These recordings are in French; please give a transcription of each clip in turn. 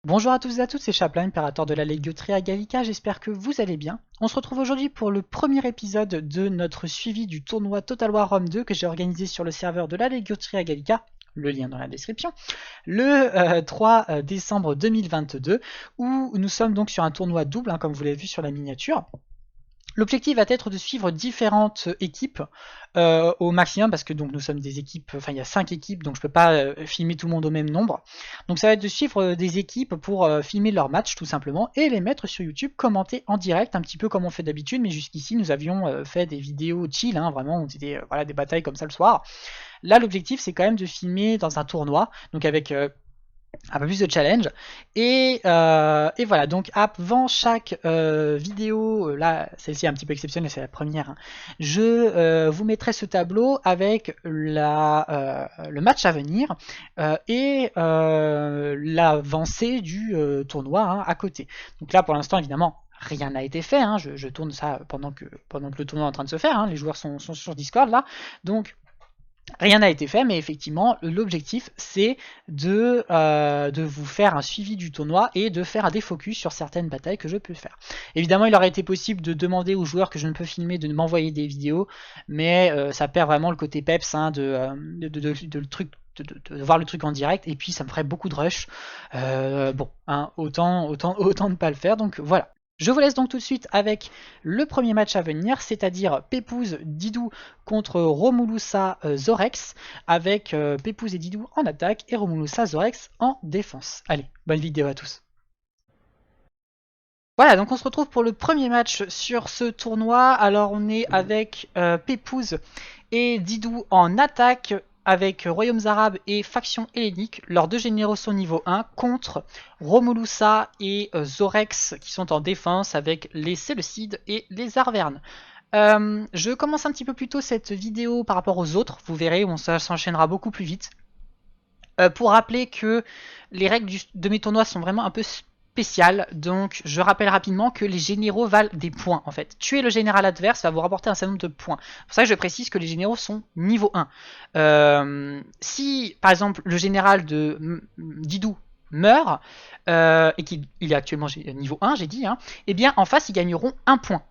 Bonjour à tous et à toutes, c'est Chaplin, impérateur de la Légiotria Gallica, j'espère que vous allez bien. On se retrouve aujourd'hui pour le premier épisode de notre suivi du tournoi Total War Rome 2 que j'ai organisé sur le serveur de la Légiotria Gallica, le lien dans la description, le 3 décembre 2022, où nous sommes donc sur un tournoi double, comme vous l'avez vu sur la miniature. L'objectif va être de suivre différentes équipes au maximum parce que donc nous sommes des équipes, enfin il y a 5 équipes donc je peux pas filmer tout le monde au même nombre. Donc ça va être de suivre des équipes pour filmer leurs matchs tout simplement et les mettre sur YouTube, commenter en direct un petit peu comme on fait d'habitude, mais jusqu'ici nous avions fait des vidéos chill, vraiment, c'était voilà, des batailles comme ça le soir. Là l'objectif c'est quand même de filmer dans un tournoi, donc avec un peu plus de challenge et voilà, donc avant chaque vidéo, là celle-ci est un petit peu exceptionnelle, c'est la première, je vous mettrai ce tableau avec le match à venir et l'avancée du tournoi à côté. Donc là pour l'instant évidemment rien n'a été fait, je tourne ça pendant que le tournoi est en train de se faire, les joueurs sont sur Discord là, donc rien n'a été fait, mais effectivement, l'objectif, c'est de vous faire un suivi du tournoi et de faire des focus sur certaines batailles que je peux faire. Évidemment, il aurait été possible de demander aux joueurs que je ne peux filmer de m'envoyer des vidéos, mais ça perd vraiment le côté peps de voir le truc en direct, et puis ça me ferait beaucoup de rush. Bon, autant ne pas le faire, donc voilà. Je vous laisse donc tout de suite avec le premier match à venir, c'est-à-dire Pépouze Didou contre Romulusa Zorex, avec Pépouze et Didou en attaque et Romulusa Zorex en défense. Allez, bonne vidéo à tous. Voilà, donc on se retrouve pour le premier match sur ce tournoi. Alors on est avec Pépouze et Didou en attaque, avec Royaumes Arabes et Faction Hellénique. Leurs deux généraux sont niveau 1 contre Romulusa et Zorex qui sont en défense avec les Séleucides et les Arvernes. Je commence un petit peu plus tôt cette vidéo par rapport aux autres, vous verrez, ça s'enchaînera beaucoup plus vite. Pour rappeler que les règles de mes tournois sont vraiment un peu spéciales, donc je rappelle rapidement que les généraux valent des points en fait. Tuer le général adverse va vous rapporter un certain nombre de points. C'est pour ça que je précise que les généraux sont niveau 1. Si par exemple le général de Didou meurt, et qu'il est actuellement niveau 1, j'ai dit, eh bien en face ils gagneront 1 point.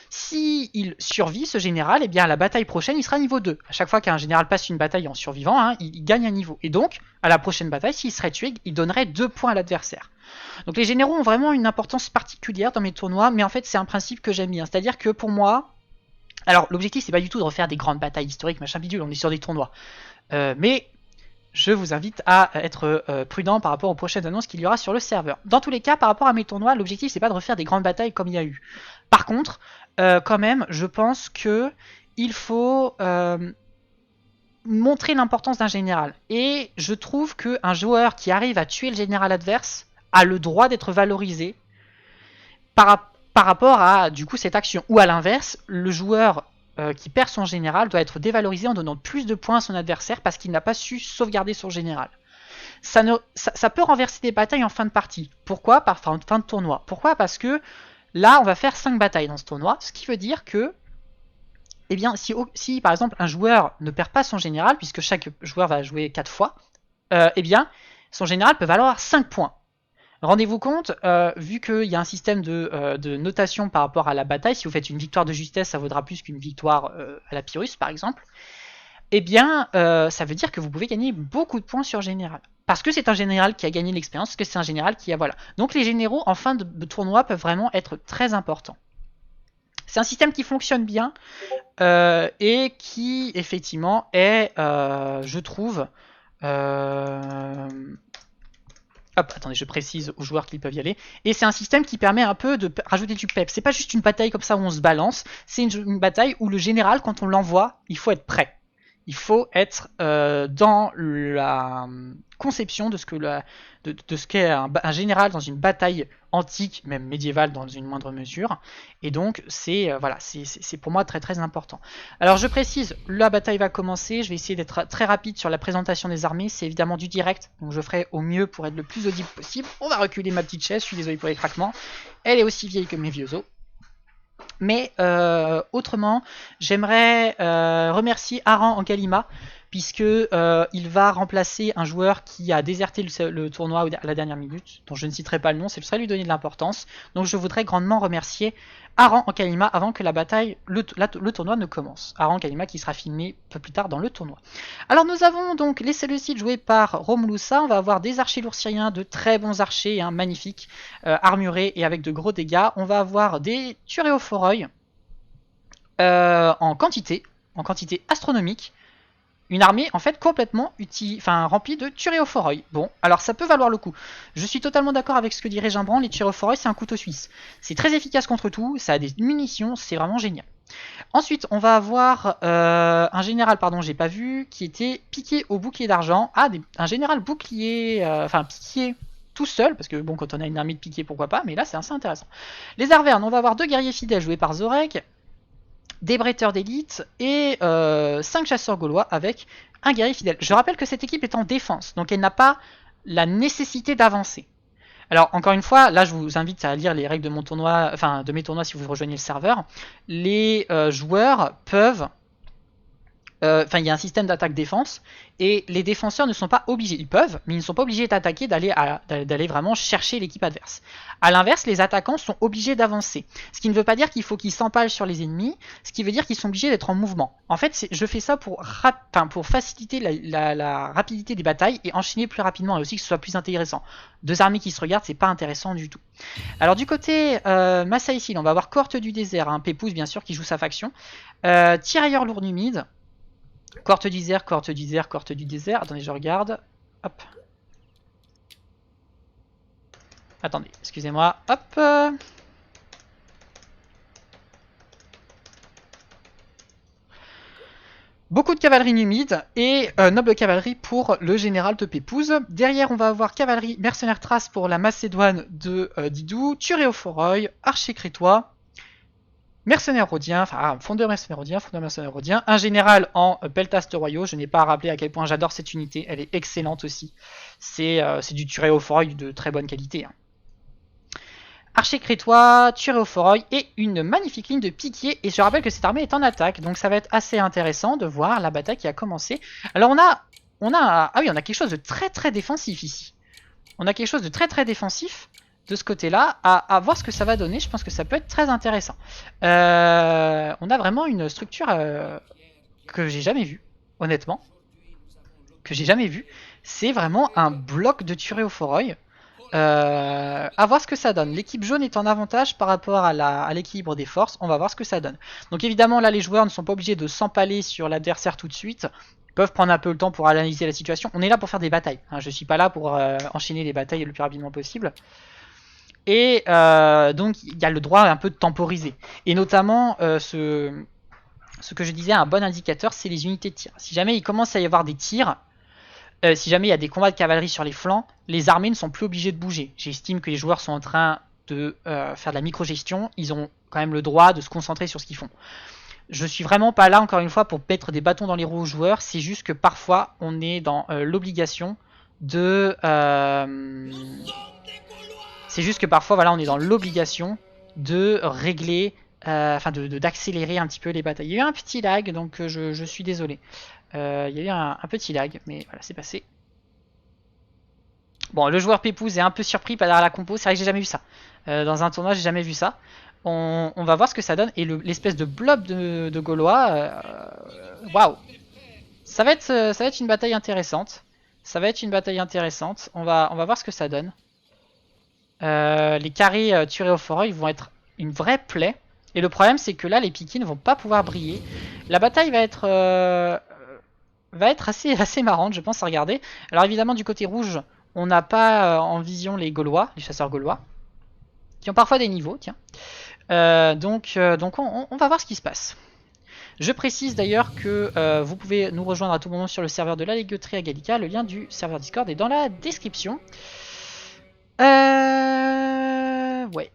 Si il survit, ce général, eh bien à la bataille prochaine, il sera niveau 2. À chaque fois qu'un général passe une bataille en survivant, il gagne un niveau. Et donc, à la prochaine bataille, s'il serait tué, il donnerait 2 points à l'adversaire. Donc les généraux ont vraiment une importance particulière dans mes tournois, mais en fait c'est un principe que j'aime bien. C'est-à-dire que pour moi, alors l'objectif c'est pas du tout de refaire des grandes batailles historiques, machin bidule, on est sur des tournois. Mais je vous invite à être prudent par rapport aux prochaines annonces qu'il y aura sur le serveur. Dans tous les cas, par rapport à mes tournois, l'objectif c'est pas de refaire des grandes batailles comme il y a eu. Par contre, quand même, je pense que il faut montrer l'importance d'un général. Et je trouve qu'un joueur qui arrive à tuer le général adverse a le droit d'être valorisé par rapport à du coup cette action. Ou à l'inverse, le joueur qui perd son général doit être dévalorisé en donnant plus de points à son adversaire parce qu'il n'a pas su sauvegarder son général. Ça peut renverser des batailles en fin de partie. Pourquoi? Par fin de tournoi. Pourquoi? Parce que là, on va faire 5 batailles dans ce tournoi, ce qui veut dire que, eh bien, si par exemple un joueur ne perd pas son général, puisque chaque joueur va jouer 4 fois, eh bien, son général peut valoir 5 points. Rendez-vous compte, vu qu'il y a un système de notation par rapport à la bataille, si vous faites une victoire de justesse, ça vaudra plus qu'une victoire à la Pyrrhus, par exemple, eh bien, ça veut dire que vous pouvez gagner beaucoup de points sur général. Parce que c'est un général qui a gagné l'expérience, parce que c'est un général qui a... Voilà. Donc les généraux, en fin de tournoi, peuvent vraiment être très importants. C'est un système qui fonctionne bien, et qui, effectivement, est, je trouve... Hop, attendez, je précise aux joueurs qu'ils peuvent y aller. Et c'est un système qui permet un peu de rajouter du pep. C'est pas juste une bataille comme ça où on se balance, c'est une bataille où le général, quand on l'envoie, il faut être prêt. Il faut être dans la conception de ce qu'est un général dans une bataille antique, même médiévale dans une moindre mesure. Et donc c'est voilà, c'est pour moi très très important. Alors je précise, la bataille va commencer. Je vais essayer d'être très rapide sur la présentation des armées. C'est évidemment du direct, donc je ferai au mieux pour être le plus audible possible. On va reculer ma petite chaise. Je suis désolé pour les craquements. Elle est aussi vieille que mes vieux os. Mais autrement, j'aimerais remercier Aran Ankalima puisque il va remplacer un joueur qui a déserté le tournoi à la dernière minute, dont je ne citerai pas le nom, ce serait lui donner de l'importance. Donc je voudrais grandement remercier Aran Kalima avant que la bataille, le tournoi ne commence. Aran Kalima qui sera filmé un peu plus tard dans le tournoi. Alors nous avons donc les Séleucides joués par Romulusa. On va avoir des archers lourds syriens, de très bons archers, hein, magnifiques, armurés et avec de gros dégâts. On va avoir des Turéophoroi en quantité astronomique. Une armée en fait complètement remplie de Turéophoroi. Bon, alors ça peut valoir le coup. Je suis totalement d'accord avec ce que dirait Gimbran, les Turéophoroi c'est un couteau suisse. C'est très efficace contre tout, ça a des munitions, c'est vraiment génial. Ensuite, on va avoir un général, pardon, j'ai pas vu, qui était piqué au bouclier d'argent. Ah, un général bouclier, piqué tout seul, parce que bon, quand on a une armée de piqué, pourquoi pas, mais là c'est assez intéressant. Les Arvernes, on va avoir 2 guerriers fidèles joués par Zorek, des bretteurs d'élite et 5 chasseurs gaulois avec un guerrier fidèle. Je rappelle que cette équipe est en défense, donc elle n'a pas la nécessité d'avancer. Alors encore une fois, là je vous invite à lire les règles de mon tournoi, de mes tournois si vous rejoignez le serveur. Les joueurs peuvent il y a un système d'attaque-défense, et les défenseurs ne sont pas obligés, ils peuvent, mais ils ne sont pas obligés d'attaquer, d'aller vraiment chercher l'équipe adverse. A l'inverse, les attaquants sont obligés d'avancer. Ce qui ne veut pas dire qu'il faut qu'ils s'empalent sur les ennemis, ce qui veut dire qu'ils sont obligés d'être en mouvement. En fait, je fais ça pour faciliter la rapidité des batailles et enchaîner plus rapidement, et aussi que ce soit plus intéressant. 2 armées qui se regardent, c'est pas intéressant du tout. Alors du côté Massaïcil, on va avoir Cohorte du désert, hein, Pépouze bien sûr qui joue sa faction, Tirailleur lourd humide, Cohorte du désert, cohorte du désert, cohorte du désert. Attendez, je regarde. Hop. Attendez, excusez-moi. Hop. Beaucoup de cavalerie numide et noble cavalerie pour le général de Pépouze. Derrière, on va avoir cavalerie mercenaire trace pour la Macédoine de Didou, Turéophoroi, archer crétois, mercenaire rhodien, fondeur mercenaire rhodien, un général en peltaste royaux. Je n'ai pas à rappeler à quel point j'adore cette unité, elle est excellente aussi. C'est du Turéophoroi de très bonne qualité. Hein. Archer crétois, Turéophoroi et une magnifique ligne de piquier. Et je rappelle que cette armée est en attaque, donc ça va être assez intéressant de voir la bataille qui a commencé. Alors on a quelque chose de très très défensif ici. On a quelque chose de très très défensif de ce côté-là, à voir ce que ça va donner. Je pense que ça peut être très intéressant. On a vraiment une structure que j'ai jamais vue, honnêtement. Que j'ai jamais vue. C'est vraiment un bloc de Turéophoroi. À voir ce que ça donne. L'équipe jaune est en avantage par rapport à l'équilibre des forces. On va voir ce que ça donne. Donc évidemment, là, les joueurs ne sont pas obligés de s'empaler sur l'adversaire tout de suite. Ils peuvent prendre un peu le temps pour analyser la situation. On est là pour faire des batailles. Hein. Je ne suis pas là pour enchaîner les batailles le plus rapidement possible. Et donc il y a le droit un peu de temporiser. Et notamment ce que je disais, un bon indicateur, c'est les unités de tir. Si jamais il commence à y avoir des tirs, si jamais il y a des combats de cavalerie sur les flancs, les armées ne sont plus obligées de bouger. J'estime que les joueurs sont en train de faire de la micro-gestion, ils ont quand même le droit de se concentrer sur ce qu'ils font. Je suis vraiment pas là, encore une fois, pour mettre des bâtons dans les roues aux joueurs, c'est juste que parfois on est dans l'obligation de... C'est juste que parfois, voilà, on est dans l'obligation de régler, d'accélérer un petit peu les batailles. Il y a eu un petit lag, donc je suis désolé. Il y a eu un petit lag, mais voilà, c'est passé. Bon, le joueur Pépouze est un peu surpris par la compo. C'est vrai que j'ai jamais vu ça. Dans un tournoi, j'ai jamais vu ça. On va voir ce que ça donne. Et l'espèce de blob de Gaulois, waouh! Ça va être une bataille intéressante. Ça va être une bataille intéressante. On va voir ce que ça donne. Les carrés Turéophoroi vont être une vraie plaie. Et le problème, c'est que là, les piquets ne vont pas pouvoir briller. La bataille va être assez marrante, je pense, à regarder. Alors évidemment, du côté rouge, on n'a pas en vision les Gaulois, les chasseurs gaulois, qui ont parfois des niveaux, tiens. Donc on va voir ce qui se passe. Je précise d'ailleurs que vous pouvez nous rejoindre à tout moment sur le serveur de la Légueutrie à Gallica. Le lien du serveur Discord est dans la description. Ouais.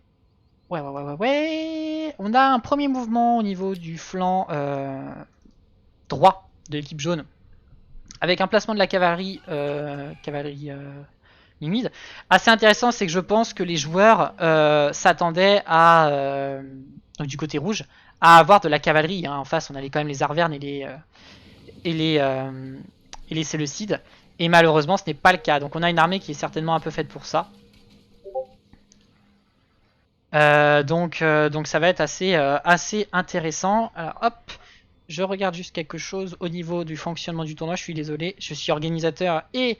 On a un premier mouvement au niveau du flanc droit de l'équipe jaune, avec un placement de la cavalerie, humide. Assez intéressant, c'est que je pense que les joueurs s'attendaient donc du côté rouge, à avoir de la cavalerie. Hein. En face, on avait quand même les Arvernes et et les Séleucides. Et malheureusement, ce n'est pas le cas. Donc on a une armée qui est certainement un peu faite pour ça. Donc ça va être assez intéressant. Alors hop, je regarde juste quelque chose au niveau du fonctionnement du tournoi. Je suis désolé, je suis organisateur et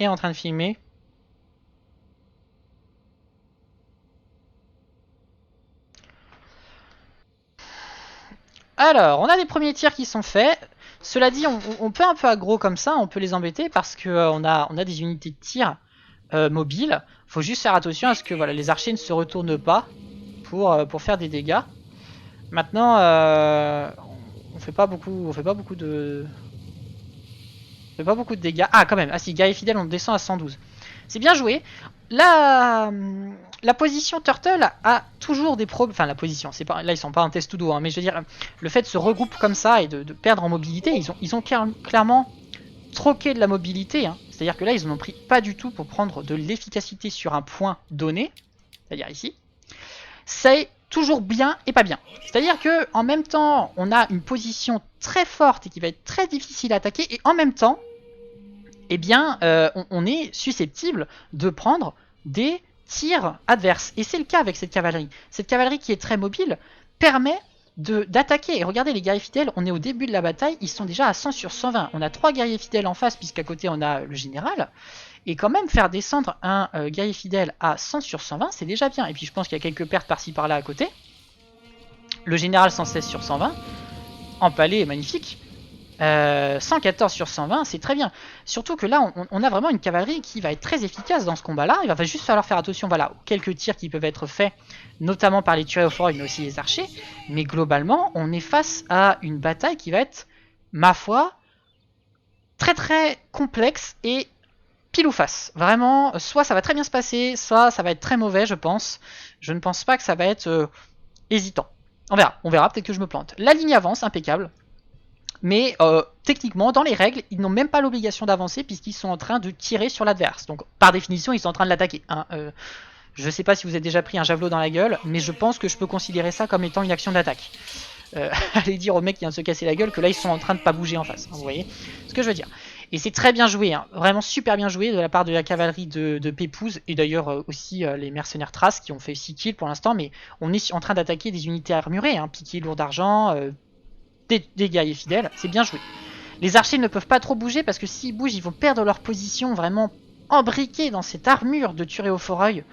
en train de filmer. Alors, on a des premiers tirs qui sont faits. Cela dit, on peut un peu aggro comme ça, on peut les embêter parce que on a des unités de tir mobiles. Faut juste faire attention à ce que voilà, les archers ne se retournent pas pour faire des dégâts. Maintenant, on fait pas beaucoup de dégâts. Ah, quand même. Ah si, guerrier fidèle, on descend à 112. C'est bien joué. La position Turtle a toujours des problèmes. Enfin, la position, c'est pas là, ils sont pas en test tout hein, mais je veux dire, le fait de se regrouper comme ça et de perdre en mobilité, ils ont clairement troqué de la mobilité. Hein. C'est-à-dire que là, ils en ont pris pas du tout pour prendre de l'efficacité sur un point donné. C'est-à-dire ici. C'est toujours bien et pas bien. C'est-à-dire que en même temps, on a une position très forte et qui va être très difficile à attaquer, et en même temps, eh bien, on est susceptible de prendre des tirs adverses. Et c'est le cas avec cette cavalerie. Cette cavalerie qui est très mobile permet d'attaquer. Et regardez les guerriers fidèles, on est au début de la bataille, ils sont déjà à 100 sur 120. On a 3 guerriers fidèles en face, puisqu'à côté on a le général. Et quand même, faire descendre un guerrier fidèle à 100 sur 120, c'est déjà bien. Et puis je pense qu'il y a quelques pertes par-ci par-là à côté. Le général 116 sur 120. Empalé, magnifique. 114 sur 120, c'est très bien. Surtout que là, on a vraiment une cavalerie qui va être très efficace dans ce combat-là. Il va juste falloir faire attention, voilà, aux quelques tirs qui peuvent être faits, notamment par les tueurs mais aussi les archers. Mais globalement, on est face à une bataille qui va être, ma foi, très très complexe et pile ou face. Vraiment, soit ça va très bien se passer, soit ça va être très mauvais, je pense. Je ne pense pas que ça va être hésitant. On verra, peut-être que je me plante. La ligne avance, impeccable. Mais techniquement, dans les règles, ils n'ont même pas l'obligation d'avancer puisqu'ils sont en train de tirer sur l'adverse. Donc par définition, ils sont en train de l'attaquer. Hein. Je ne sais pas si vous avez déjà pris un javelot dans la gueule, mais je pense que je peux considérer ça comme étant une action d'attaque. Allez dire au mec qui vient de se casser la gueule que là ils sont en train de pas bouger en face. Hein, vous voyez ce que je veux dire. Et c'est très bien joué, hein, vraiment super bien joué de la part de la cavalerie de Pépouze et d'ailleurs aussi les mercenaires Thrace qui ont fait 6 kills pour l'instant, mais on est en train d'attaquer des unités armurées, hein, piqué lourd d'argent, des guerriers fidèles, c'est bien joué. Les archers ne peuvent pas trop bouger parce que s'ils bougent, ils vont perdre leur position vraiment embriquée dans cette armure de tuer au foreuil.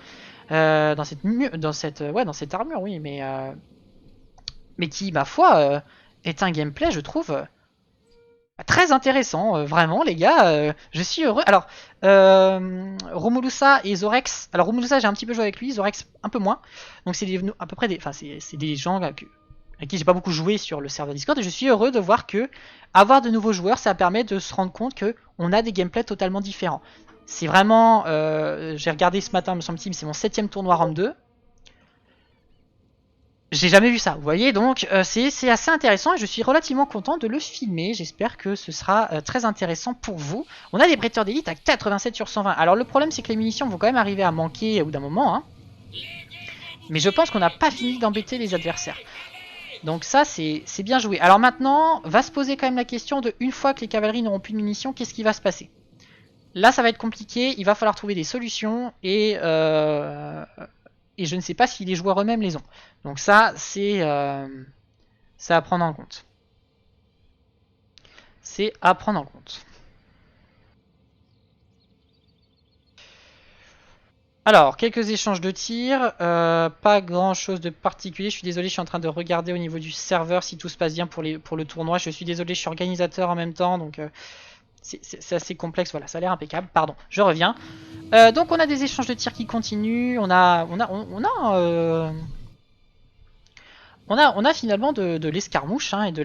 Dans cette armure, oui, mais qui, ma foi, est un gameplay, je trouve, très intéressant. Vraiment, les gars, je suis heureux. Alors, Romulusa et Zorex. Alors, Romulusa, j'ai un petit peu joué avec lui, Zorex, un peu moins. Donc, c'est à peu près des. Enfin, c'est des gens avec qui j'ai pas beaucoup joué sur le serveur Discord. Et je suis heureux de voir que avoir de nouveaux joueurs, ça permet de se rendre compte que on a des gameplays totalement différents. C'est vraiment. J'ai regardé ce matin, me semble-t-il, c'est mon 7ème tournoi Rang 2. J'ai jamais vu ça, vous voyez, donc c'est assez intéressant et je suis relativement content de le filmer. J'espère que ce sera très intéressant pour vous. On a des bretteurs d'élite à 87 sur 120. Alors le problème c'est que les munitions vont quand même arriver à manquer au bout d'un moment. Hein. Mais je pense qu'on n'a pas fini d'embêter les adversaires. Donc ça c'est bien joué. Alors maintenant, va se poser quand même la question de une fois que les cavaleries n'auront plus de munitions, qu'est-ce qui va se passer? Là ça va être compliqué, il va falloir trouver des solutions et je ne sais pas si les joueurs eux-mêmes les ont. Donc ça, c'est à prendre en compte. C'est à prendre en compte. Alors, quelques échanges de tirs. Pas grand chose de particulier. Je suis désolé, je suis en train de regarder au niveau du serveur si tout se passe bien pour le tournoi. Je suis désolé, je suis organisateur en même temps. Donc c'est assez complexe. Voilà, ça a l'air impeccable. Pardon, je reviens. Donc on a des échanges de tirs qui continuent. On a finalement de l'escarmouche hein, et de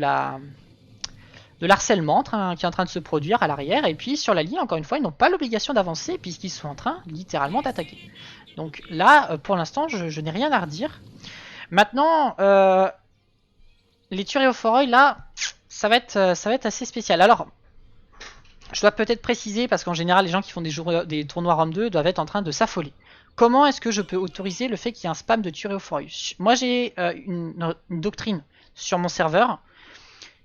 l'harcèlement qui est en train de se produire à l'arrière. Et puis sur la ligne, encore une fois, ils n'ont pas l'obligation d'avancer puisqu'ils sont en train littéralement d'attaquer. Donc là, pour l'instant, je n'ai rien à redire. Maintenant, les tueries au foreuil, là, ça va être assez spécial. Alors, je dois peut-être préciser, parce qu'en général, les gens qui font des tournois Rang 2 doivent être en train de s'affoler. Comment est-ce que je peux autoriser le fait qu'il y ait un spam de tueries au foreuil? Moi, j'ai une doctrine sur mon serveur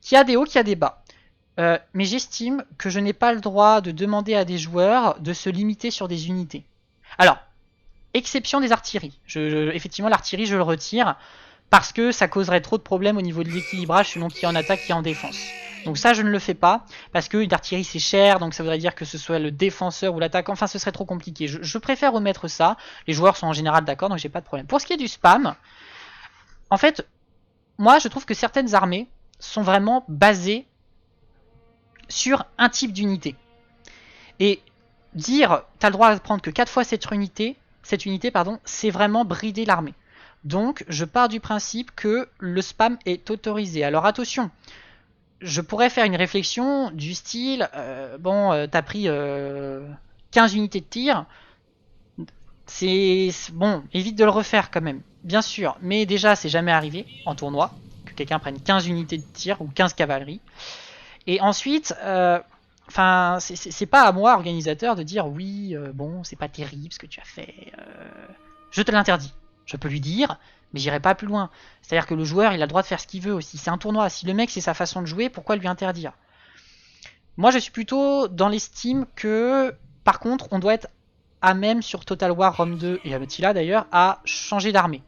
qui a des hauts, qui a des bas. Mais j'estime que je n'ai pas le droit de demander à des joueurs de se limiter sur des unités. Alors, exception des artilleries. Effectivement, l'artillerie, je le retire parce que ça causerait trop de problèmes au niveau de l'équilibrage selon qui est en attaque, qui est en défense. Donc ça, je ne le fais pas parce que une artillerie c'est cher, donc ça voudrait dire que ce soit le défenseur ou l'attaquant. Enfin, ce serait trop compliqué. Je préfère remettre ça. Les joueurs sont en général d'accord, donc j'ai pas de problème. Pour ce qui est du spam, en fait, moi, je trouve que certaines armées sont vraiment basées sur un type d'unité. Et dire t'as le droit à prendre que 4 fois cette unité, c'est vraiment brider l'armée. Donc je pars du principe que le spam est autorisé. Alors attention, je pourrais faire une réflexion du style t'as pris 15 unités de tir, c'est bon, évite de le refaire quand même, bien sûr, mais déjà c'est jamais arrivé en tournoi que quelqu'un prenne 15 unités de tir ou 15 cavaleries. Et ensuite, enfin, c'est pas à moi, organisateur, de dire oui, bon, c'est pas terrible ce que tu as fait. Je te l'interdis. Je peux lui dire, mais j'irai pas plus loin. C'est-à-dire que le joueur, il a le droit de faire ce qu'il veut aussi. C'est un tournoi. Si le mec, c'est sa façon de jouer, pourquoi lui interdire? Moi, je suis plutôt dans l'estime que, par contre, on doit être à même sur Total War Rome 2 et Attila d'ailleurs à changer d'armée.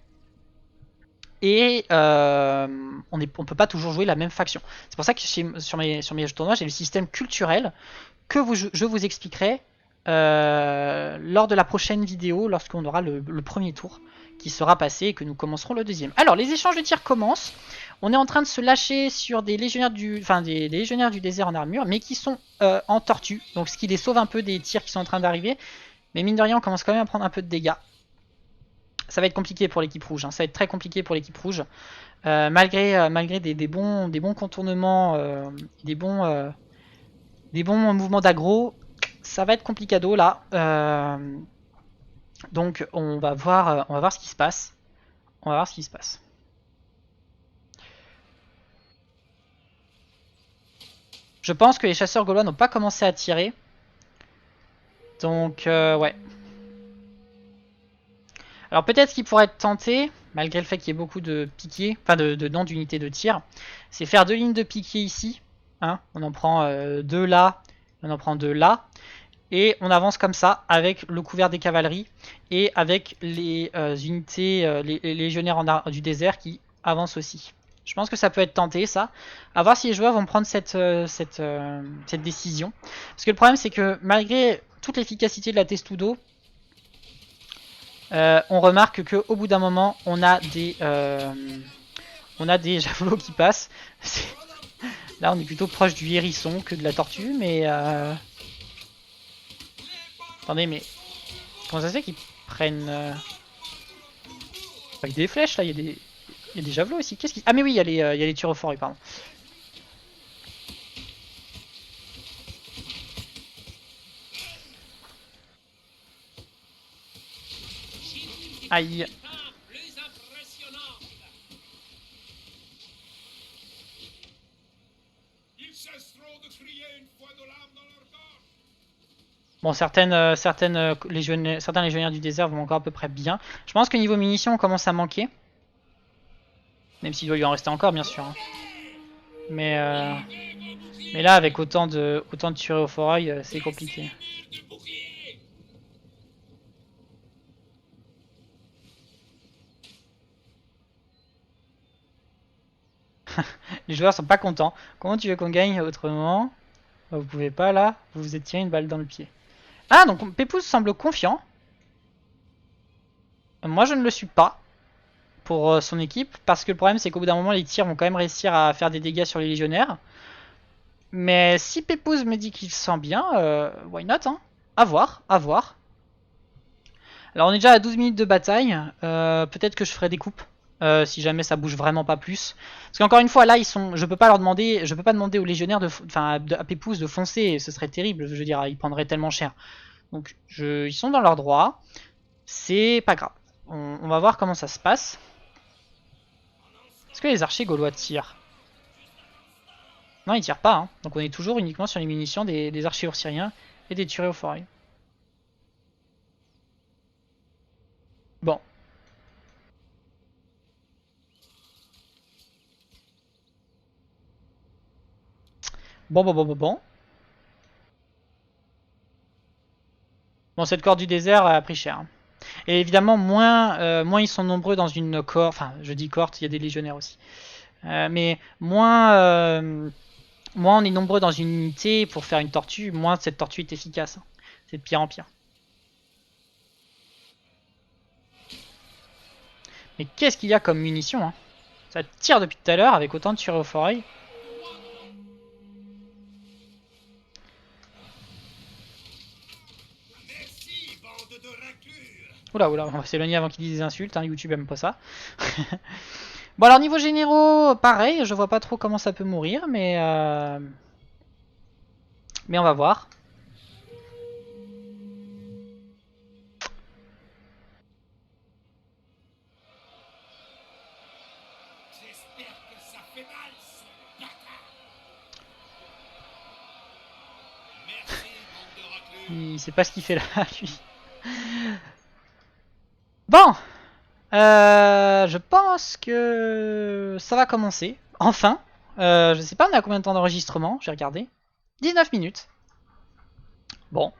Et on peut pas toujours jouer la même faction. C'est pour ça que sur mes tournois, j'ai le système culturel que je vous expliquerai lors de la prochaine vidéo, lorsqu'on aura le premier tour qui sera passé et que nous commencerons le deuxième. Alors, les échanges de tirs commencent. On est en train de se lâcher sur des légionnaires des légionnaires du désert en armure, mais qui sont en tortue, donc ce qui les sauve un peu des tirs qui sont en train d'arriver. Mais mine de rien, on commence quand même à prendre un peu de dégâts. Ça va être compliqué pour l'équipe rouge, hein. Ça va être très compliqué pour l'équipe rouge. Malgré des bons contournements, des bons mouvements d'aggro, ça va être complicado là. Donc on va voir ce qui se passe. On va voir ce qui se passe. Je pense que les chasseurs gaulois n'ont pas commencé à tirer. Donc ouais. Alors peut-être ce qui pourrait être tenté, malgré le fait qu'il y ait beaucoup de piquets, enfin de noms d'unités de tir, c'est faire 2 lignes de piquets ici. Hein, on en prend 2 là, on en prend 2 là. Et on avance comme ça avec le couvert des cavaleries et avec les unités, les légionnaires du désert qui avancent aussi. Je pense que ça peut être tenté ça. À voir si les joueurs vont prendre cette décision. Parce que le problème c'est que malgré toute l'efficacité de la Testudo, on remarque qu'au bout d'un moment on a des javelots qui passent. Là on est plutôt proche du hérisson que de la tortue, mais attendez, mais comment ça se fait qu'ils prennent avec des flèches là? Il y a des javelots aussi. Qu'est-ce qui... Ah mais oui, il y a les tirs au forêt, pardon. Aïe. Bon, certains légionnaires du désert vont encore à peu près bien. Je pense que niveau munitions, on commence à manquer. Même s'il doit y en rester encore, bien sûr. Hein. Mais là, avec autant de tueries au foreuil, c'est compliqué. Les joueurs sont pas contents. Comment tu veux qu'on gagne autrement? Bah, vous pouvez pas là. Vous vous êtes tiré une balle dans le pied. Ah, donc Pépouze semble confiant. Moi, je ne le suis pas pour son équipe. Parce que le problème, c'est qu'au bout d'un moment, les tirs vont quand même réussir à faire des dégâts sur les légionnaires. Mais si Pépouze me dit qu'il se sent bien, why not, hein? À voir, à voir. Alors on est déjà à 12 minutes de bataille. Peut-être que je ferai des coupes. Si jamais ça bouge vraiment pas plus. Parce qu'encore une fois, là, je peux pas demander aux légionnaires à Pépouze de foncer, ce serait terrible, je veux dire, ils prendraient tellement cher. Donc, ils sont dans leur droit, c'est pas grave. On va voir comment ça se passe. Est-ce que les archers gaulois tirent? Non, ils tirent pas, hein. Donc on est toujours uniquement sur les munitions des archers syriens et des tueries aux forêts. Bon. Bon. Bon, cette corde du désert a pris cher. Et évidemment, moins ils sont nombreux dans une cohorte, enfin, je dis cohorte, il y a des légionnaires aussi. Mais moins on est nombreux dans une unité pour faire une tortue, moins cette tortue est efficace. C'est de pire en pire. Mais qu'est-ce qu'il y a comme munitions, hein? Ça tire depuis tout à l'heure avec autant de tueries au foreuil. Oula, on va s'éloigner avant qu'ils disent des insultes, hein, YouTube aime pas ça. Bon alors niveau généraux, pareil, je vois pas trop comment ça peut mourir, mais on va voir. Il sait pas ce qu'il fait là, lui. Bon, je pense que ça va commencer. Enfin, je sais pas, on a combien de temps d'enregistrement? J'ai regardé. 19 minutes. Bon,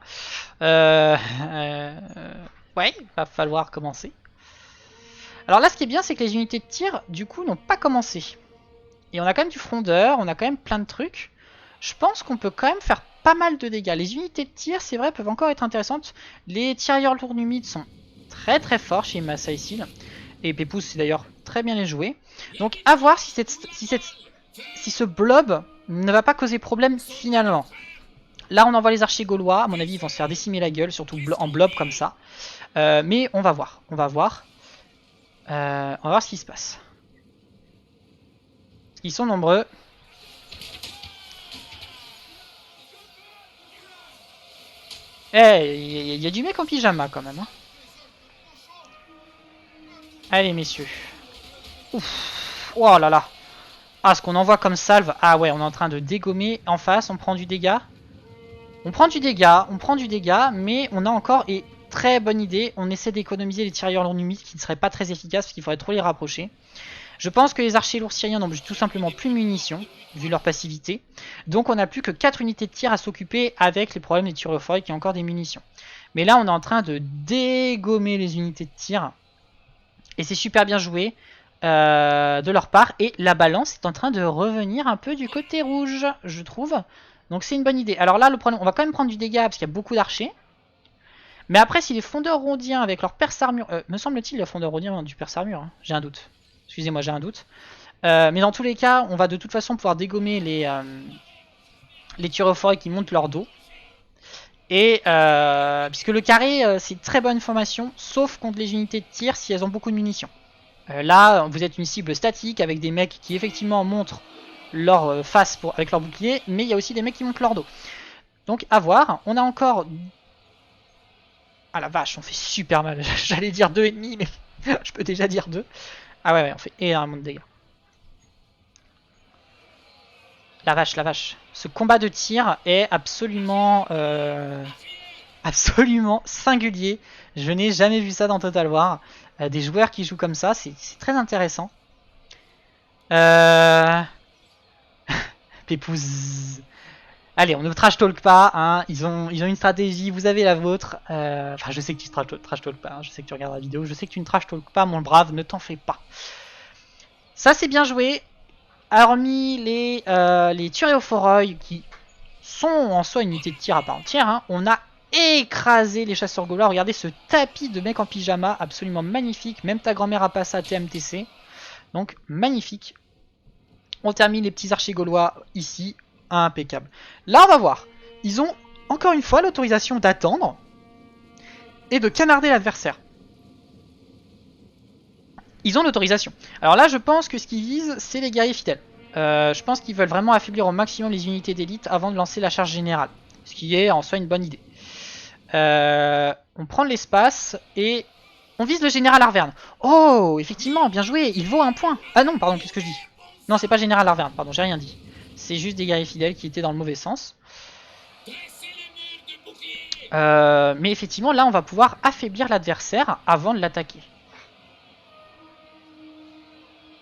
ouais, va falloir commencer. Alors là, ce qui est bien, c'est que les unités de tir, du coup, n'ont pas commencé. Et on a quand même du frondeur, on a quand même plein de trucs. Je pense qu'on peut quand même faire pas mal de dégâts. Les unités de tir, c'est vrai, peuvent encore être intéressantes. Les tirailleurs lourds humides sont très forts chez Massa Isil. Et Pépouze, c'est d'ailleurs très bien les jouer. Donc à voir si ce blob ne va pas causer problème finalement. Là, on envoie les archers gaulois. À mon avis, ils vont se faire décimer la gueule, surtout en blob comme ça. Mais on va voir. On va voir ce qui se passe. Ils sont nombreux. Eh, il y a du mec en pyjama quand même. Hein. Allez, messieurs. Ouf. Oh là là. Ah, ce qu'on envoie comme salve. Ah ouais, on est en train de dégommer en face. On prend du dégât. On prend du dégât, mais on a encore, et très bonne idée, on essaie d'économiser les tirailleurs lourds humides qui ne seraient pas très efficaces parce qu'il faudrait trop les rapprocher. Je pense que les archers lourds syriens n'ont tout simplement plus de munitions, vu leur passivité. Donc on n'a plus que 4 unités de tir à s'occuper avec les problèmes des tueurs au forêt qui ont encore des munitions. Mais là on est en train de dégommer les unités de tir. Et c'est super bien joué de leur part. Et la balance est en train de revenir un peu du côté rouge, je trouve. Donc c'est une bonne idée. Alors là, le problème, on va quand même prendre du dégât parce qu'il y a beaucoup d'archers. Mais après, si les fondeurs rondiens avec leur perce armure... me semble-t-il, les fondeurs rondiens ont du perce armure. Hein. J'ai un doute. Excusez-moi, j'ai un doute. Mais dans tous les cas, on va de toute façon pouvoir dégommer les tueurs au forêt qui montent leur dos. Et puisque le carré, c'est une très bonne formation, sauf contre les unités de tir si elles ont beaucoup de munitions. Là, vous êtes une cible statique avec des mecs qui effectivement montrent leur face avec leur bouclier, mais il y a aussi des mecs qui montent leur dos. Donc à voir, on a encore... Ah la vache, on fait super mal, j'allais dire 2,5 mais je peux déjà dire 2. Ah ouais, on fait énormément de dégâts. La vache. Ce combat de tir est absolument singulier. Je n'ai jamais vu ça dans Total War. Des joueurs qui jouent comme ça, c'est très intéressant. Pépouze. Allez, on ne trash talk pas. Hein. Ils ont une stratégie, vous avez la vôtre. Enfin, je sais que tu trash talk pas. Hein. Je sais que tu regardes la vidéo. Je sais que tu ne trash talk pas, mon brave. Ne t'en fais pas. Ça, c'est bien joué. Hormis les tueries au foreuil qui sont en soi une unité de tir à part entière, hein, on a écrasé les chasseurs gaulois. Regardez ce tapis de mecs en pyjama, absolument magnifique. Même ta grand-mère a passé à TMTC. Donc magnifique. On termine les petits archers gaulois ici. Impeccable. Là, on va voir. Ils ont encore une fois l'autorisation d'attendre et de canarder l'adversaire. Ils ont l'autorisation. Alors là, je pense que ce qu'ils visent, c'est les guerriers fidèles. Je pense qu'ils veulent vraiment affaiblir au maximum les unités d'élite avant de lancer la charge générale. Ce qui est en soi une bonne idée. On prend de l'espace et on vise le général Arverne. Oh, effectivement, bien joué, il vaut un point. Ah non, pardon, qu'est-ce que je dis? Non, c'est pas général Arverne, pardon, j'ai rien dit. C'est juste des guerriers fidèles qui étaient dans le mauvais sens. Mais effectivement, là, on va pouvoir affaiblir l'adversaire avant de l'attaquer.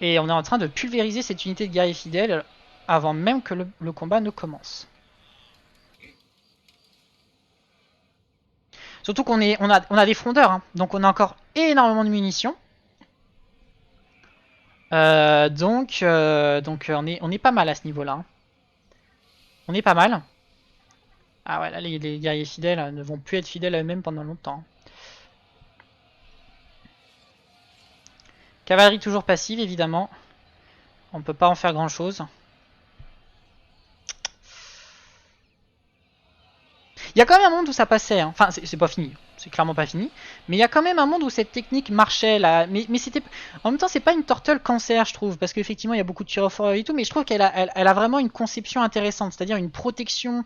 Et on est en train de pulvériser cette unité de guerriers fidèles. avant même que le combat ne commence. Surtout qu'on a des frondeurs, hein, donc on a encore énormément de munitions. Donc on est pas mal à ce niveau-là. Hein. On est pas mal. Ah ouais, là les guerriers fidèles ne vont plus être fidèles à eux-mêmes pendant longtemps. Cavalerie toujours passive, évidemment. On peut pas en faire grand-chose. Il y a quand même un monde où ça passait. Hein. Enfin, c'est pas fini. C'est clairement pas fini. Mais il y a quand même un monde où cette technique marchait là. Mais c'était. En même temps, c'est pas une turtle cancer, je trouve. Parce qu'effectivement, il y a beaucoup de tirs au foreuil et tout. Mais je trouve qu'elle a vraiment une conception intéressante. C'est-à-dire une protection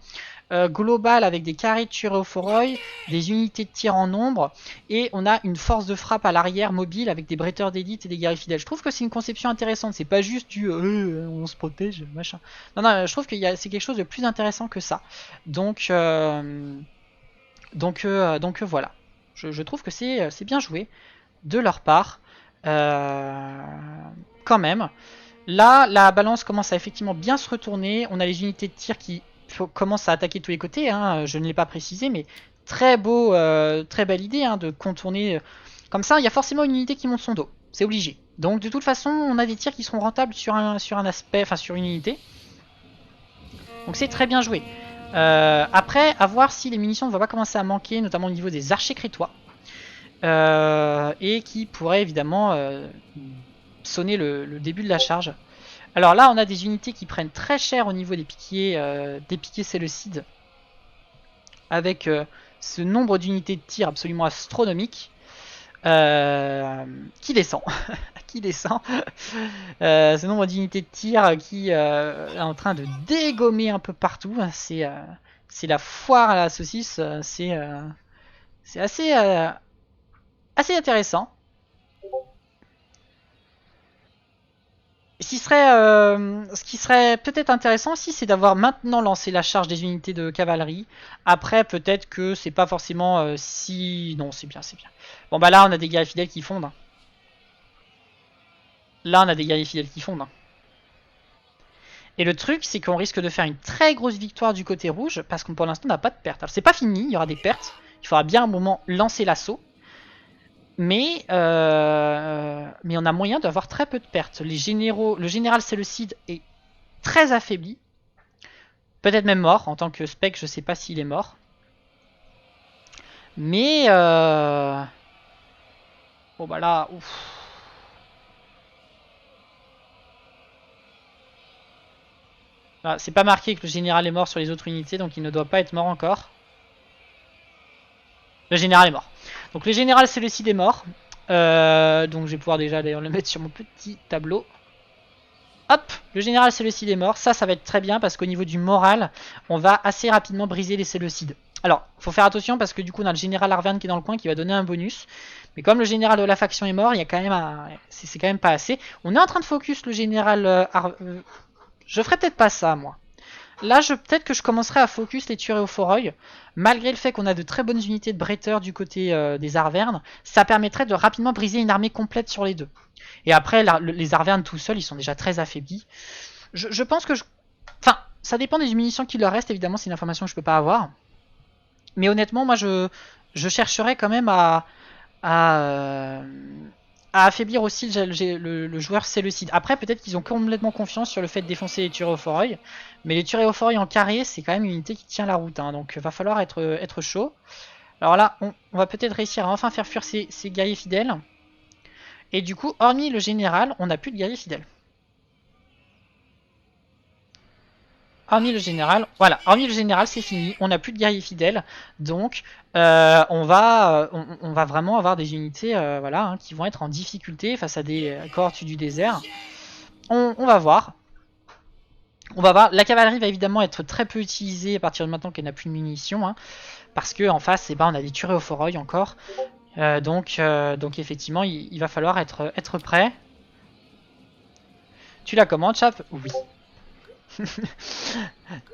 globale avec des carrés de tir au foreuil, des unités de tir en nombre. Et on a une force de frappe à l'arrière mobile avec des bretteurs d'élite et des guerriers fidèles. Je trouve que c'est une conception intéressante. C'est pas juste du on se protège, machin. Non, je trouve que c'est quelque chose de plus intéressant que ça. Donc voilà. Je trouve que c'est bien joué de leur part. Quand même. Là, la balance commence à effectivement bien se retourner. On a les unités de tir qui commencent à attaquer de tous les côtés. Hein. Je ne l'ai pas précisé, mais très belle idée hein, de contourner. Comme ça, il y a forcément une unité qui monte son dos. C'est obligé. Donc de toute façon, on a des tirs qui seront rentables sur un aspect, enfin sur une unité. Donc c'est très bien joué. Après, à voir si les munitions ne vont pas commencer à manquer, notamment au niveau des archers crétois. Et qui pourraient évidemment sonner le début de la charge. Alors là, on a des unités qui prennent très cher au niveau des piquiers séleucides. Avec ce nombre d'unités de tir absolument astronomique. Qui descend. Qui descend. Ce nombre d'unités de tir qui est en train de dégommer un peu partout. C'est la foire à la saucisse. C'est assez intéressant. Ce qui serait peut-être intéressant aussi, c'est d'avoir maintenant lancé la charge des unités de cavalerie. Après, peut-être que c'est pas forcément si... Non, c'est bien, c'est bien. Bon, bah là, on a des guerriers fidèles qui fondent. Hein. Là, on a des guerriers fidèles qui fondent. Hein. Et le truc, c'est qu'on risque de faire une très grosse victoire du côté rouge, parce qu'on pour l'instant, on n'a pas de pertes. Alors, c'est pas fini, il y aura des pertes. Il faudra bien un moment lancer l'assaut. Mais on a moyen d'avoir très peu de pertes. Le général Séleucide est très affaibli. Peut-être même mort. En tant que spec, je sais pas s'il est mort. Mais bon bah là, ouf. C'est pas marqué que le général est mort sur les autres unités, donc il ne doit pas être mort encore. Le général est mort. Donc le général Séleucide est mort. Donc je vais pouvoir déjà d'ailleurs le mettre sur mon petit tableau. Hop, le général Séleucide est mort. Ça va être très bien parce qu'au niveau du moral, on va assez rapidement briser les Séleucides. Alors, faut faire attention parce que du coup, on a le général Arverne qui est dans le coin qui va donner un bonus. Mais comme le général de la faction est mort, il y a quand même c'est quand même pas assez. On est en train de focus le général je ferai peut-être pas ça, moi. Là, peut-être que je commencerai à focus les tueries au foreuil. Malgré le fait qu'on a de très bonnes unités de bretteurs du côté des Arvernes, ça permettrait de rapidement briser une armée complète sur les deux. Et après, les Arvernes tout seuls, ils sont déjà très affaiblis. Je pense que Enfin, ça dépend des munitions qu'il leur reste, évidemment, c'est une information que je peux pas avoir. Mais honnêtement, moi, je chercherais quand même à affaiblir aussi le joueur Séleucide. Après, peut-être qu'ils ont complètement confiance sur le fait de défoncer les tueries au foreuil. Mais les tueries au foreuil en carré, c'est quand même une unité qui tient la route. Hein, donc, va falloir être chaud. Alors là, on va peut-être réussir à enfin faire fuir ces guerriers fidèles. Et du coup, hormis le général, on n'a plus de guerriers fidèles. Hormis le général, voilà, hormis le général, c'est fini. On n'a plus de guerriers fidèles, donc on va vraiment avoir des unités, voilà, hein, qui vont être en difficulté face à des cohortes du désert. On va voir. On va voir. La cavalerie va évidemment être très peu utilisée à partir de maintenant qu'elle n'a plus de munitions, hein, parce que en face, on a des tueries au foreuil encore. Donc effectivement, il va falloir être prêt. Tu la commandes, chap? Oui.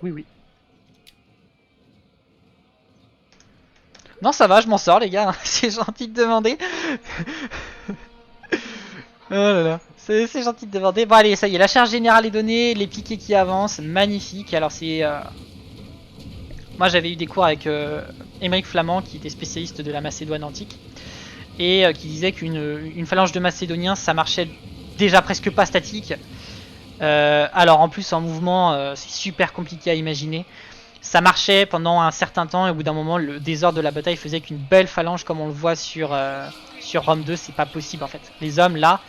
Oui. Non, ça va, je m'en sors, les gars. C'est gentil de demander. Oh là là. C'est gentil de demander. Bon allez, ça y est, la charge générale est donnée, les piquets qui avancent, magnifique. Alors c'est... Moi j'avais eu des cours avec Émeric Flamand qui était spécialiste de la Macédoine antique. Et qui disait qu'une phalange de Macédoniens ça marchait déjà presque pas statique. Alors en plus en mouvement c'est super compliqué à imaginer. Ça marchait pendant un certain temps et au bout d'un moment le désordre de la bataille faisait qu'une belle phalange comme on le voit sur Rome 2 c'est pas possible en fait. Les hommes là,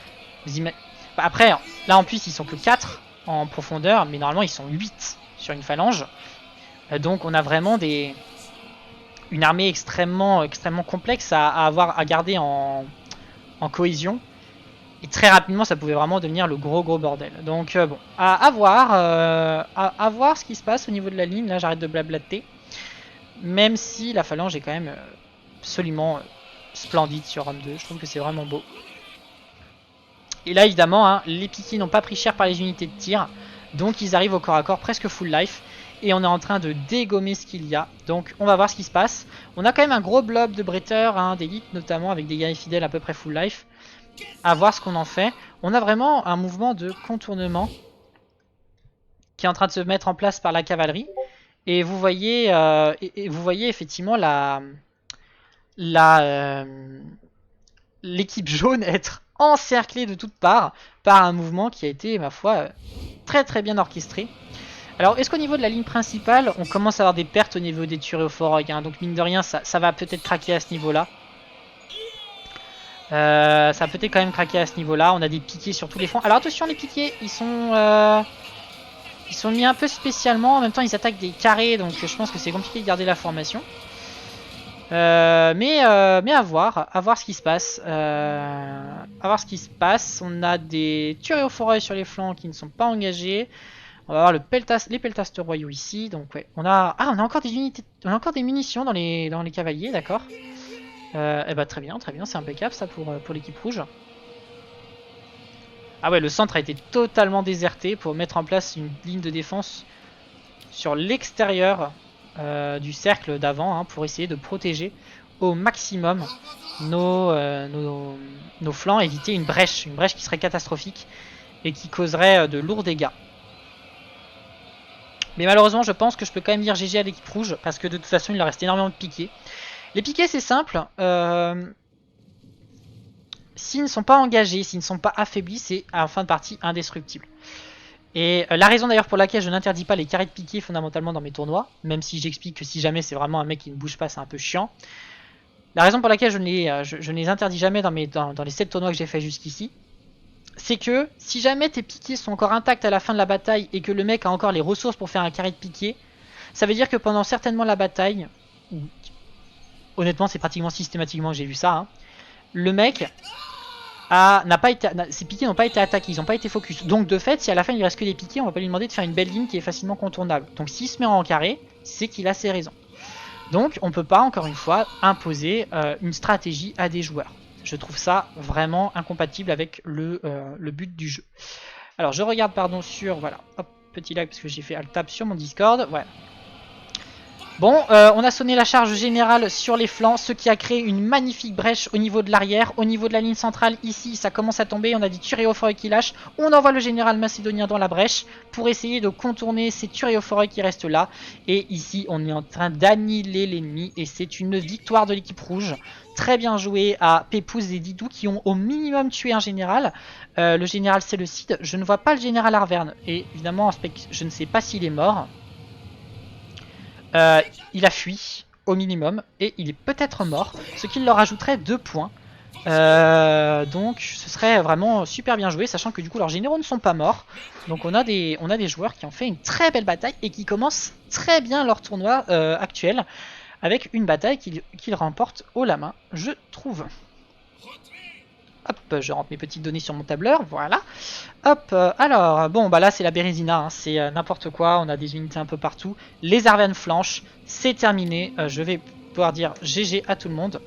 après là en plus ils sont que 4 en profondeur mais normalement ils sont 8 sur une phalange. Donc on a vraiment une armée extrêmement complexe à garder en cohésion. Et très rapidement, ça pouvait vraiment devenir le gros bordel. Donc bon, à voir ce qui se passe au niveau de la ligne. Là, j'arrête de blablater. Même si la phalange est quand même absolument splendide sur Rome 2. Je trouve que c'est vraiment beau. Et là, évidemment, hein, les piquets n'ont pas pris cher par les unités de tir. Donc ils arrivent au corps à corps presque full life. Et on est en train de dégommer ce qu'il y a. Donc on va voir ce qui se passe. On a quand même un gros blob de bretteurs, hein, d'élite notamment, avec des guerriers fidèles à peu près full life. À voir ce qu'on en fait. On a vraiment un mouvement de contournement qui est en train de se mettre en place par la cavalerie. Et vous voyez, effectivement l'équipe jaune être encerclée de toutes parts par un mouvement qui a été, ma foi, très bien orchestré. Alors, est-ce qu'au niveau de la ligne principale, on commence à avoir des pertes au niveau des tueries au forog, hein, donc mine de rien, ça va peut-être craquer à ce niveau-là. Ça va peut-être quand même craquer à ce niveau-là. On a des piquets sur tous les fronts. Alors attention, les piquets, ils sont mis un peu spécialement. En même temps, ils attaquent des carrés, donc je pense que c'est compliqué de garder la formation. Mais à voir ce qui se passe. On a des tueries au forêt sur les flancs qui ne sont pas engagés. On va avoir les peltastes royaux ici. Donc ouais, on a encore des unités, on a encore des munitions dans les cavaliers, d'accord. Et bah très bien, c'est impeccable ça pour l'équipe rouge. Ah ouais, le centre a été totalement déserté pour mettre en place une ligne de défense sur l'extérieur du cercle d'avant, hein, pour essayer de protéger au maximum nos flancs, éviter une brèche qui serait catastrophique et qui causerait de lourds dégâts. Mais malheureusement, je pense que je peux quand même dire GG à l'équipe rouge parce que de toute façon, il leur reste énormément de piquets. Les piquets, c'est simple. S'ils ne sont pas engagés, s'ils ne sont pas affaiblis, c'est en fin de partie indestructible. Et la raison d'ailleurs pour laquelle je n'interdis pas les carrés de piquets fondamentalement dans mes tournois, même si j'explique que si jamais c'est vraiment un mec qui ne bouge pas, c'est un peu chiant. La raison pour laquelle je ne les interdis jamais dans les 7 tournois que j'ai fait jusqu'ici, c'est que si jamais tes piquets sont encore intacts à la fin de la bataille et que le mec a encore les ressources pour faire un carré de piquet, ça veut dire que pendant certainement la bataille, honnêtement c'est pratiquement systématiquement que j'ai vu ça, hein, le mec ses piquets n'ont pas été attaqués, ils n'ont pas été focus. Donc de fait, si à la fin il reste que des piquets, on va pas lui demander de faire une belle ligne qui est facilement contournable. Donc s'il se met en carré, c'est qu'il a ses raisons. Donc on peut pas, encore une fois, imposer une stratégie à des joueurs. Je trouve ça vraiment incompatible avec le but du jeu. Alors je regarde, pardon, sur... Voilà, hop, petit lag parce que j'ai fait alt-tab sur mon Discord. Voilà. Bon, on a sonné la charge générale sur les flancs, ce qui a créé une magnifique brèche au niveau de l'arrière. Au niveau de la ligne centrale, ici, ça commence à tomber. On a des turéophores qui lâchent. On envoie le général macédonien dans la brèche pour essayer de contourner ces turéophores qui restent là. Et ici, on est en train d'annihiler l'ennemi. Et c'est une victoire de l'équipe rouge. Très bien joué à Pépouze et Didou qui ont au minimum tué un général. Le général Séleucide. Je ne vois pas le général Arverne. Et évidemment, je ne sais pas s'il est mort. Il a fui au minimum et il est peut-être mort, ce qui leur ajouterait 2 points. Donc ce serait vraiment super bien joué, sachant que du coup leurs généraux ne sont pas morts. Donc on a des joueurs qui ont fait une très belle bataille et qui commencent très bien leur tournoi actuel, avec une bataille qu'ils remportent haut la main, je trouve. Hop, je rentre mes petites données sur mon tableur, voilà. Hop, alors, bon, bah là c'est la Bérésina, hein, c'est n'importe quoi, on a des unités un peu partout. Les Arvennes flanchent, c'est terminé, je vais pouvoir dire GG à tout le monde.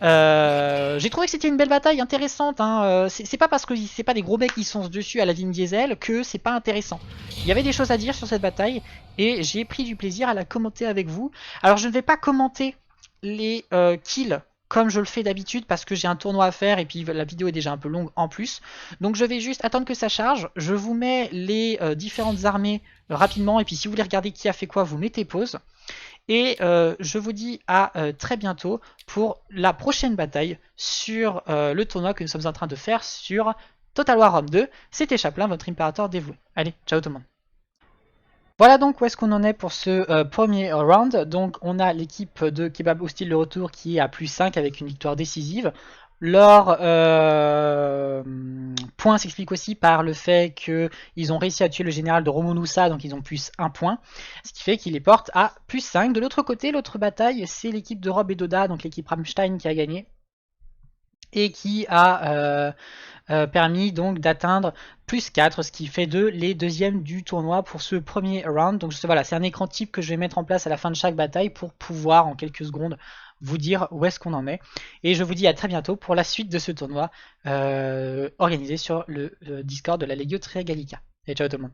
J'ai trouvé que c'était une belle bataille, intéressante, hein. C'est pas parce que c'est pas des gros mecs qui sont dessus à la Vin Diesel que c'est pas intéressant. Il y avait des choses à dire sur cette bataille, et j'ai pris du plaisir à la commenter avec vous. Alors je ne vais pas commenter les kills comme je le fais d'habitude parce que j'ai un tournoi à faire et puis la vidéo est déjà un peu longue en plus. Donc je vais juste attendre que ça charge. Je vous mets les différentes armées rapidement et puis si vous voulez regarder qui a fait quoi, vous mettez pause. Et je vous dis à très bientôt pour la prochaine bataille sur le tournoi que nous sommes en train de faire sur Total War Rome 2. C'était Chaplin, votre impérateur dévoué. Allez, ciao tout le monde. Voilà donc où est-ce qu'on en est pour ce premier round. Donc on a l'équipe de Kebab Hostile de retour qui est à plus 5 avec une victoire décisive. Leur point s'explique aussi par le fait qu'ils ont réussi à tuer le général de Romonoussa, donc ils ont plus 1 point, ce qui fait qu'ils les portent à plus 5. De l'autre côté, l'autre bataille, c'est l'équipe de Rob et Doda, donc l'équipe Rammstein qui a gagné et qui a permis donc d'atteindre plus 4, ce qui fait d'eux les deuxièmes du tournoi pour ce premier round. Donc voilà, c'est un écran type que je vais mettre en place à la fin de chaque bataille pour pouvoir en quelques secondes vous dire où est-ce qu'on en est. Et je vous dis à très bientôt pour la suite de ce tournoi organisé sur le Discord de la Legio Trigallica. Et ciao tout le monde.